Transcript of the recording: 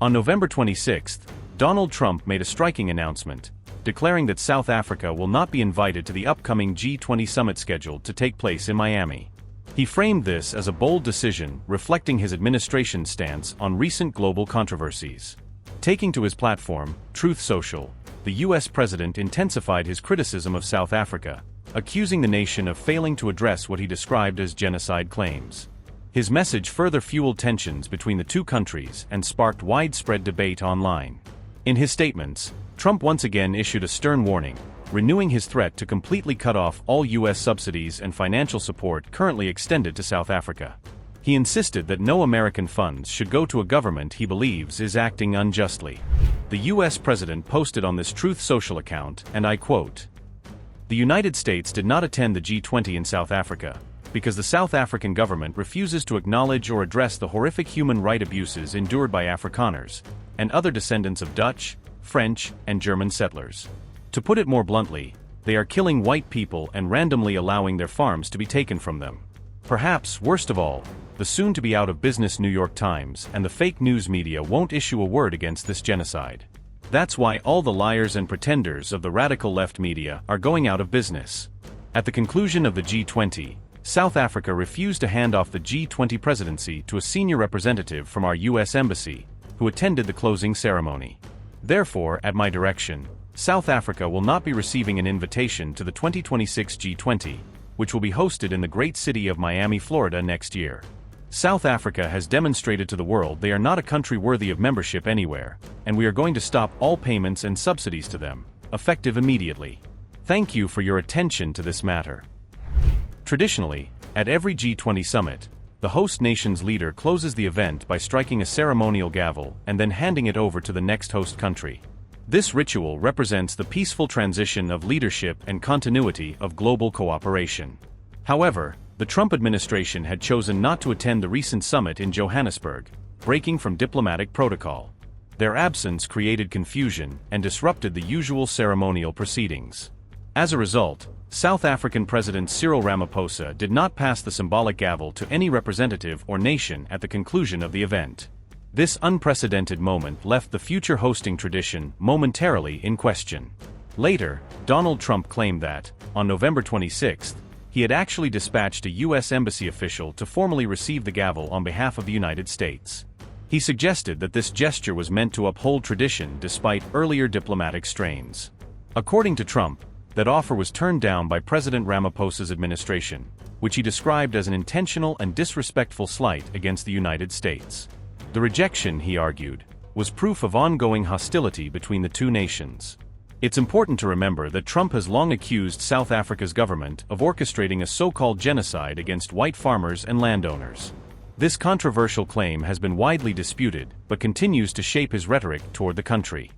On November 26, Donald Trump made a striking announcement, declaring that South Africa will not be invited to the upcoming G20 summit scheduled to take place in Miami. He framed this as a bold decision reflecting his administration's stance on recent global controversies. Taking to his platform, Truth Social, the U.S. president intensified his criticism of South Africa, accusing the nation of failing to address what he described as genocide claims. His message further fueled tensions between the two countries and sparked widespread debate online. In his statements, Trump once again issued a stern warning, renewing his threat to completely cut off all U.S. subsidies and financial support currently extended to South Africa. He insisted that no American funds should go to a government he believes is acting unjustly. The U.S. president posted on this Truth Social account, and I quote, "The United States did not attend the G20 in South Africa because the South African government refuses to acknowledge or address the horrific human rights abuses endured by Afrikaners and other descendants of Dutch, French, and German settlers. To put it more bluntly, they are killing white people and randomly allowing their farms to be taken from them. Perhaps, worst of all, the soon-to-be out-of-business New York Times and the fake news media won't issue a word against this genocide. That's why all the liars and pretenders of the radical left media are going out of business." At the conclusion of the G20, South Africa refused to hand off the G20 presidency to a senior representative from our U.S. embassy, who attended the closing ceremony. Therefore, at my direction, South Africa will not be receiving an invitation to the 2026 G20, which will be hosted in the great city of Miami, Florida next year. South Africa has demonstrated to the world they are not a country worthy of membership anywhere, and we are going to stop all payments and subsidies to them, effective immediately. Thank you for your attention to this matter. Traditionally, at every G20 summit, the host nation's leader closes the event by striking a ceremonial gavel and then handing it over to the next host country. This ritual represents the peaceful transition of leadership and continuity of global cooperation. However, the Trump administration had chosen not to attend the recent summit in Johannesburg, breaking from diplomatic protocol. Their absence created confusion and disrupted the usual ceremonial proceedings. As a result, South African President Cyril Ramaphosa did not pass the symbolic gavel to any representative or nation at the conclusion of the event. This unprecedented moment left the future hosting tradition momentarily in question. Later, Donald Trump claimed that, on November 26, he had actually dispatched a U.S. embassy official to formally receive the gavel on behalf of the United States. He suggested that this gesture was meant to uphold tradition despite earlier diplomatic strains. According to Trump, that offer was turned down by President Ramaphosa's administration, which he described as an intentional and disrespectful slight against the United States. The rejection, he argued, was proof of ongoing hostility between the two nations. It's important to remember that Trump has long accused South Africa's government of orchestrating a so-called genocide against white farmers and landowners. This controversial claim has been widely disputed, but continues to shape his rhetoric toward the country.